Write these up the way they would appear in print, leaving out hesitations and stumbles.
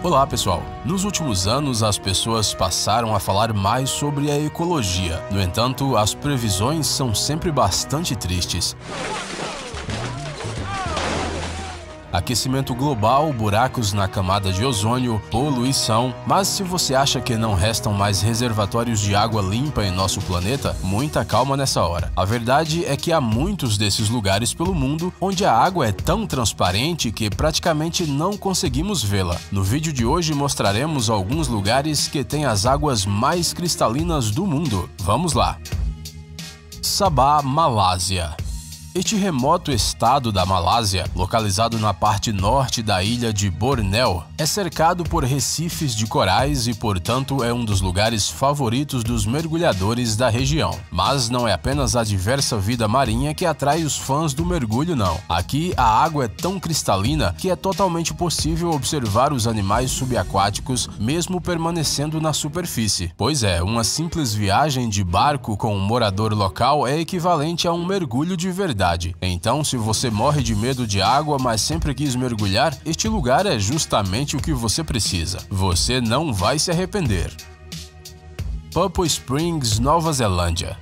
Olá pessoal, nos últimos anos as pessoas passaram a falar mais sobre a ecologia. No entanto, as previsões são sempre bastante tristes. Aquecimento global, buracos na camada de ozônio, poluição. Mas se você acha que não restam mais reservatórios de água limpa em nosso planeta, muita calma nessa hora. A verdade é que há muitos desses lugares pelo mundo onde a água é tão transparente que praticamente não conseguimos vê-la. No vídeo de hoje mostraremos alguns lugares que têm as águas mais cristalinas do mundo. Vamos lá! Sabah, Malásia. Este remoto estado da Malásia, localizado na parte norte da ilha de Bornéu, é cercado por recifes de corais e, portanto, é um dos lugares favoritos dos mergulhadores da região. Mas não é apenas a diversa vida marinha que atrai os fãs do mergulho, não. Aqui, a água é tão cristalina que é totalmente possível observar os animais subaquáticos mesmo permanecendo na superfície. Pois é, uma simples viagem de barco com um morador local é equivalente a um mergulho de verdade. Então, se você morre de medo de água, mas sempre quis mergulhar, este lugar é justamente o que você precisa. Você não vai se arrepender. Papua Springs, Nova Zelândia.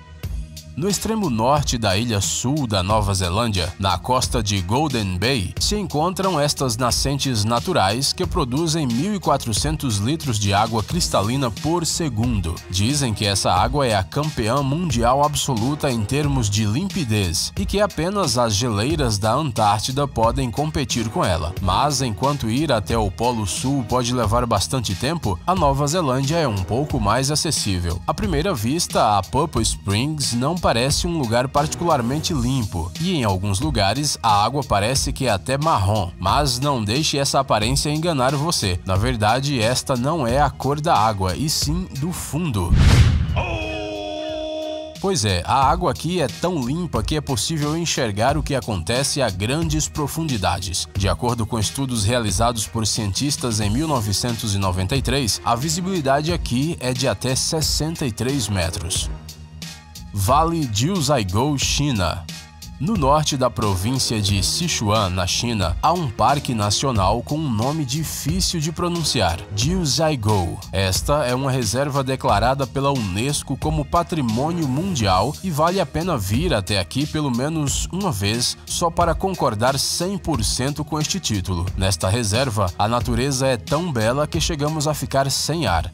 No extremo norte da ilha sul da Nova Zelândia, na costa de Golden Bay, se encontram estas nascentes naturais que produzem 1.400 litros de água cristalina por segundo. Dizem que essa água é a campeã mundial absoluta em termos de limpidez e que apenas as geleiras da Antártida podem competir com ela. Mas enquanto ir até o Polo Sul pode levar bastante tempo, a Nova Zelândia é um pouco mais acessível. À primeira vista, a Papua Springs não parece um lugar particularmente limpo, e em alguns lugares a água parece que é até marrom, mas não deixe essa aparência enganar você. Na verdade, esta não é a cor da água, e sim do fundo. Pois é, a água aqui é tão limpa que é possível enxergar o que acontece a grandes profundidades. De acordo com estudos realizados por cientistas em 1993, a visibilidade aqui é de até 63 metros. Vale Jiuzhaigou, China. No norte da província de Sichuan, na China, há um parque nacional com um nome difícil de pronunciar, Jiuzhaigou. Esta é uma reserva declarada pela Unesco como Patrimônio Mundial e vale a pena vir até aqui pelo menos uma vez só para concordar 100% com este título. Nesta reserva, a natureza é tão bela que chegamos a ficar sem ar.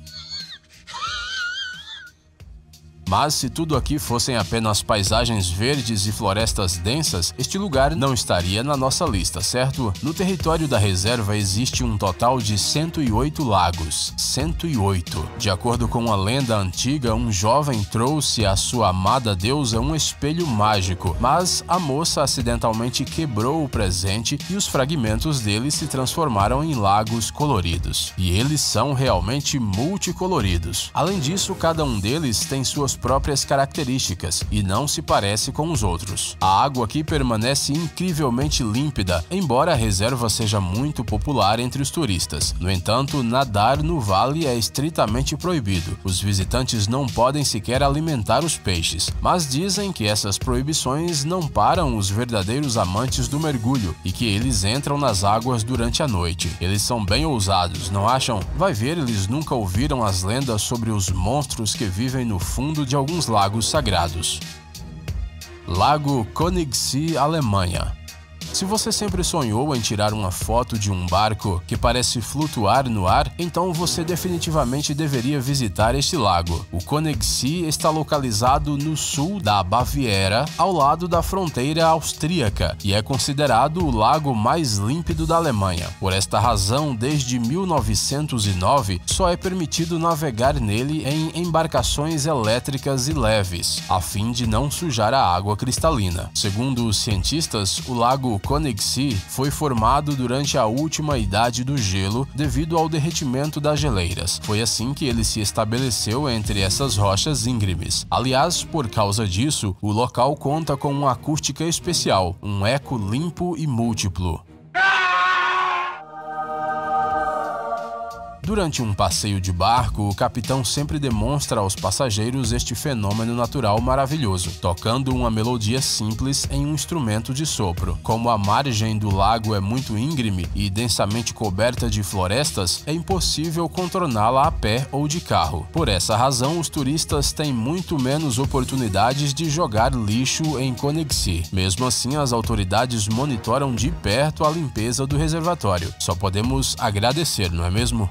Mas se tudo aqui fossem apenas paisagens verdes e florestas densas, este lugar não estaria na nossa lista, certo? No território da reserva existe um total de 108 lagos. 108. De acordo com uma lenda antiga, um jovem trouxe à sua amada deusa um espelho mágico, mas a moça acidentalmente quebrou o presente e os fragmentos dele se transformaram em lagos coloridos. E eles são realmente multicoloridos. Além disso, cada um deles tem suas próprias características e não se parece com os outros. A água aqui permanece incrivelmente límpida, embora a reserva seja muito popular entre os turistas. No entanto, nadar no vale é estritamente proibido. Os visitantes não podem sequer alimentar os peixes, mas dizem que essas proibições não param os verdadeiros amantes do mergulho e que eles entram nas águas durante a noite. Eles são bem ousados, não acham? Vai ver, eles nunca ouviram as lendas sobre os monstros que vivem no fundo de alguns lagos sagrados. Lago Königssee, Alemanha. Se você sempre sonhou em tirar uma foto de um barco que parece flutuar no ar, então você definitivamente deveria visitar este lago. O Königssee está localizado no sul da Baviera, ao lado da fronteira austríaca, e é considerado o lago mais límpido da Alemanha. Por esta razão, desde 1909, só é permitido navegar nele em embarcações elétricas e leves, a fim de não sujar a água cristalina. Segundo os cientistas, o lago Königssee foi formado durante a última idade do gelo devido ao derretimento das geleiras. Foi assim que ele se estabeleceu entre essas rochas íngremes. Aliás, por causa disso, o local conta com uma acústica especial, um eco limpo e múltiplo. Durante um passeio de barco, o capitão sempre demonstra aos passageiros este fenômeno natural maravilhoso, tocando uma melodia simples em um instrumento de sopro. Como a margem do lago é muito íngreme e densamente coberta de florestas, é impossível contorná-la a pé ou de carro. Por essa razão, os turistas têm muito menos oportunidades de jogar lixo em Conexi. Mesmo assim, as autoridades monitoram de perto a limpeza do reservatório. Só podemos agradecer, não é mesmo?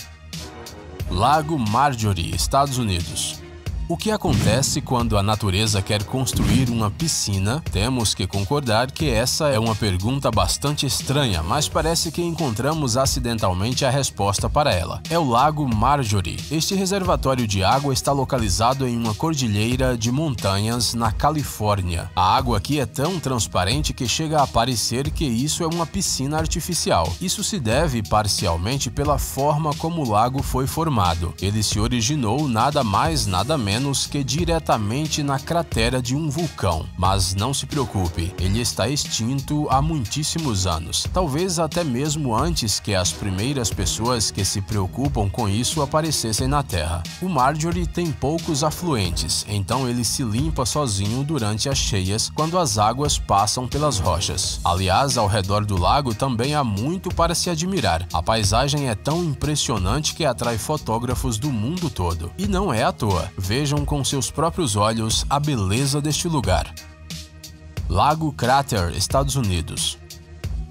Lago Marjorie, Estados Unidos. O que acontece quando a natureza quer construir uma piscina? Temos que concordar que essa é uma pergunta bastante estranha, mas parece que encontramos acidentalmente a resposta para ela. É o Lago Marjorie. Este reservatório de água está localizado em uma cordilheira de montanhas na Califórnia. A água aqui é tão transparente que chega a parecer que isso é uma piscina artificial. Isso se deve parcialmente pela forma como o lago foi formado. Ele se originou nada mais, nada menos que diretamente na cratera de um vulcão. Mas não se preocupe, ele está extinto há muitíssimos anos, talvez até mesmo antes que as primeiras pessoas que se preocupam com isso aparecessem na Terra. O Marjorie tem poucos afluentes, então ele se limpa sozinho durante as cheias quando as águas passam pelas rochas. Aliás, ao redor do lago também há muito para se admirar. A paisagem é tão impressionante que atrai fotógrafos do mundo todo. E não é à toa. Vejam com seus próprios olhos a beleza deste lugar. Lago Crater, Estados Unidos.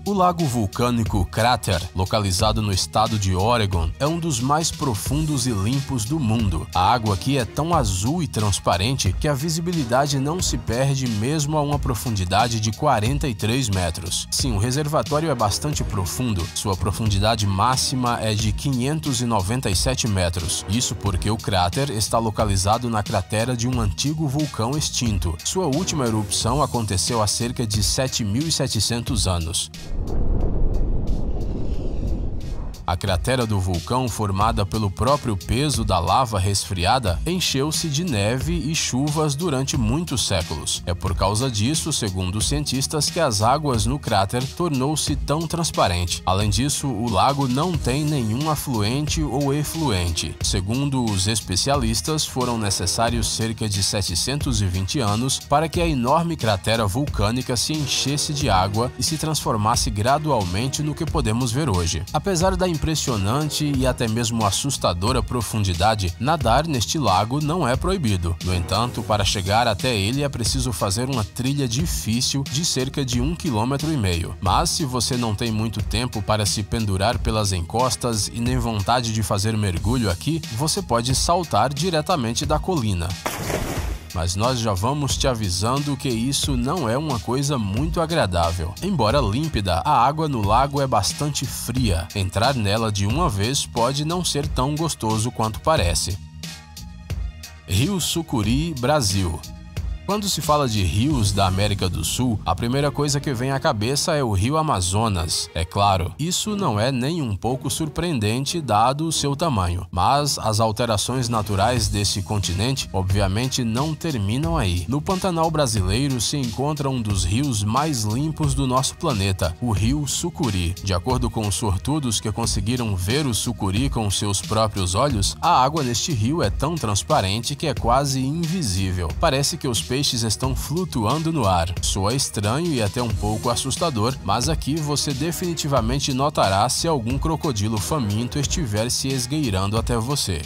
O lago vulcânico Crater, localizado no estado de Oregon, é um dos mais profundos e limpos do mundo. A água aqui é tão azul e transparente que a visibilidade não se perde mesmo a uma profundidade de 43 metros. Sim, o reservatório é bastante profundo. Sua profundidade máxima é de 597 metros. Isso porque o cráter está localizado na cratera de um antigo vulcão extinto. Sua última erupção aconteceu há cerca de 7.700 anos. A cratera do vulcão, formada pelo próprio peso da lava resfriada, encheu-se de neve e chuvas durante muitos séculos. É por causa disso, segundo os cientistas, que as águas no cráter tornou-se tão transparente. Além disso, o lago não tem nenhum afluente ou efluente. Segundo os especialistas, foram necessários cerca de 720 anos para que a enorme cratera vulcânica se enchesse de água e se transformasse gradualmente no que podemos ver hoje. Apesar da impressionante e até mesmo assustadora profundidade, nadar neste lago não é proibido. No entanto, para chegar até ele é preciso fazer uma trilha difícil de cerca de 1,5 km. Mas se você não tem muito tempo para se pendurar pelas encostas e nem vontade de fazer mergulho aqui, você pode saltar diretamente da colina. Mas nós já vamos te avisando que isso não é uma coisa muito agradável. Embora límpida, a água no lago é bastante fria. Entrar nela de uma vez pode não ser tão gostoso quanto parece. Rio Sucuri, Brasil. Quando se fala de rios da América do Sul, a primeira coisa que vem à cabeça é o Rio Amazonas. É claro, isso não é nem um pouco surpreendente dado o seu tamanho, mas as alterações naturais desse continente obviamente não terminam aí. No Pantanal brasileiro se encontra um dos rios mais limpos do nosso planeta, o Rio Sucuri. De acordo com os sortudos que conseguiram ver o sucuri com seus próprios olhos, a água neste rio é tão transparente que é quase invisível. Parece que os peixes estão flutuando no ar. Soa estranho e até um pouco assustador, mas aqui você definitivamente notará se algum crocodilo faminto estiver se esgueirando até você.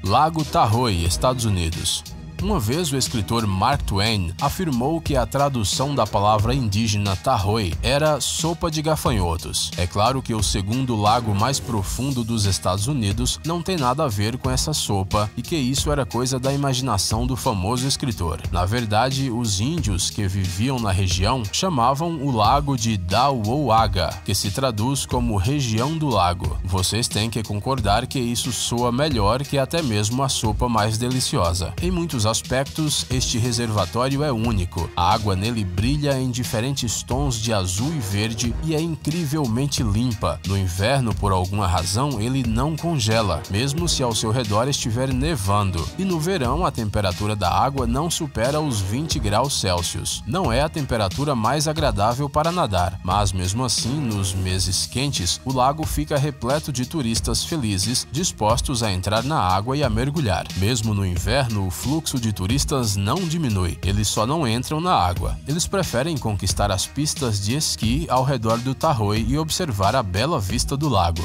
Lago Tahoe, Estados Unidos. Uma vez o escritor Mark Twain afirmou que a tradução da palavra indígena Tahoe era sopa de gafanhotos. É claro que o segundo lago mais profundo dos Estados Unidos não tem nada a ver com essa sopa e que isso era coisa da imaginação do famoso escritor. Na verdade, os índios que viviam na região chamavam o lago de Dawoaga, que se traduz como região do lago. Vocês têm que concordar que isso soa melhor que até mesmo a sopa mais deliciosa. Em muitos aspectos, este reservatório é único. A água nele brilha em diferentes tons de azul e verde e é incrivelmente limpa. No inverno, por alguma razão, ele não congela, mesmo se ao seu redor estiver nevando. E no verão, a temperatura da água não supera os 20 graus Celsius. Não é a temperatura mais agradável para nadar, mas mesmo assim, nos meses quentes, o lago fica repleto de turistas felizes, dispostos a entrar na água e a mergulhar. Mesmo no inverno, o fluxo de turistas não diminui. Eles só não entram na água. Eles preferem conquistar as pistas de esqui ao redor do Tahoe e observar a bela vista do lago.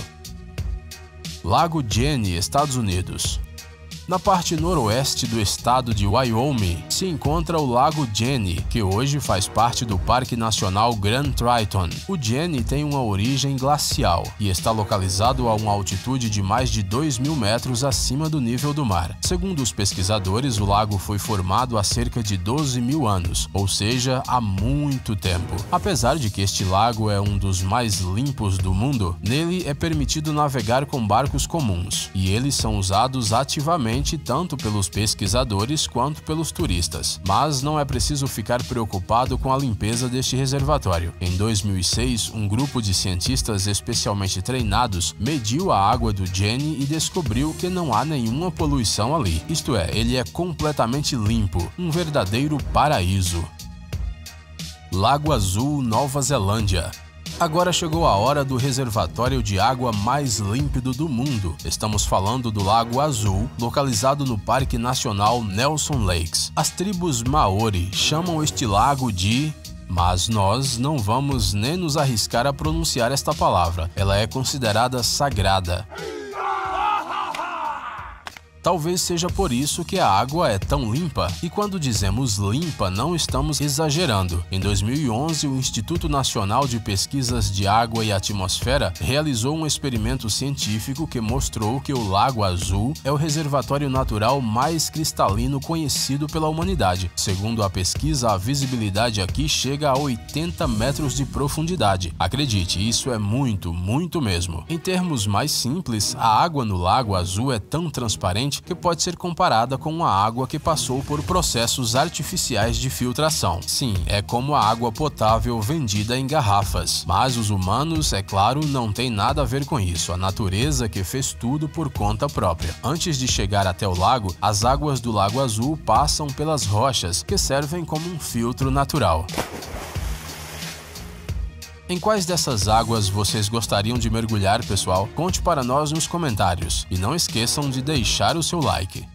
Lago Genny, Estados Unidos. Na parte noroeste do estado de Wyoming se encontra o Lago Genny, que hoje faz parte do Parque Nacional Grand Teton. O Genny tem uma origem glacial e está localizado a uma altitude de mais de 2.000 metros acima do nível do mar. Segundo os pesquisadores, o lago foi formado há cerca de 12.000 anos, ou seja, há muito tempo. Apesar de que este lago é um dos mais limpos do mundo, nele é permitido navegar com barcos comuns, e eles são usados ativamente tanto pelos pesquisadores quanto pelos turistas. Mas não é preciso ficar preocupado com a limpeza deste reservatório. Em 2006, um grupo de cientistas especialmente treinados mediu a água do Genny e descobriu que não há nenhuma poluição ali. Isto é, ele é completamente limpo, um verdadeiro paraíso. Lago Azul, Nova Zelândia. Agora chegou a hora do reservatório de água mais límpido do mundo. Estamos falando do Lago Azul, localizado no Parque Nacional Nelson Lakes. As tribos Maori chamam este lago de... Mas nós não vamos nem nos arriscar a pronunciar esta palavra. Ela é considerada sagrada. Talvez seja por isso que a água é tão limpa, e quando dizemos limpa, não estamos exagerando. Em 2011, o Instituto Nacional de Pesquisas de Água e Atmosfera realizou um experimento científico que mostrou que o Lago Azul é o reservatório natural mais cristalino conhecido pela humanidade. Segundo a pesquisa, a visibilidade aqui chega a 80 metros de profundidade. Acredite, isso é muito, muito mesmo. Em termos mais simples, a água no Lago Azul é tão transparente que pode ser comparada com uma água que passou por processos artificiais de filtração. Sim, é como a água potável vendida em garrafas. Mas os humanos, é claro, não tem nada a ver com isso. A natureza que fez tudo por conta própria. Antes de chegar até o lago, as águas do Lago Azul passam pelas rochas, que servem como um filtro natural. Em quais dessas águas vocês gostariam de mergulhar, pessoal? Conte para nós nos comentários e não esqueçam de deixar o seu like.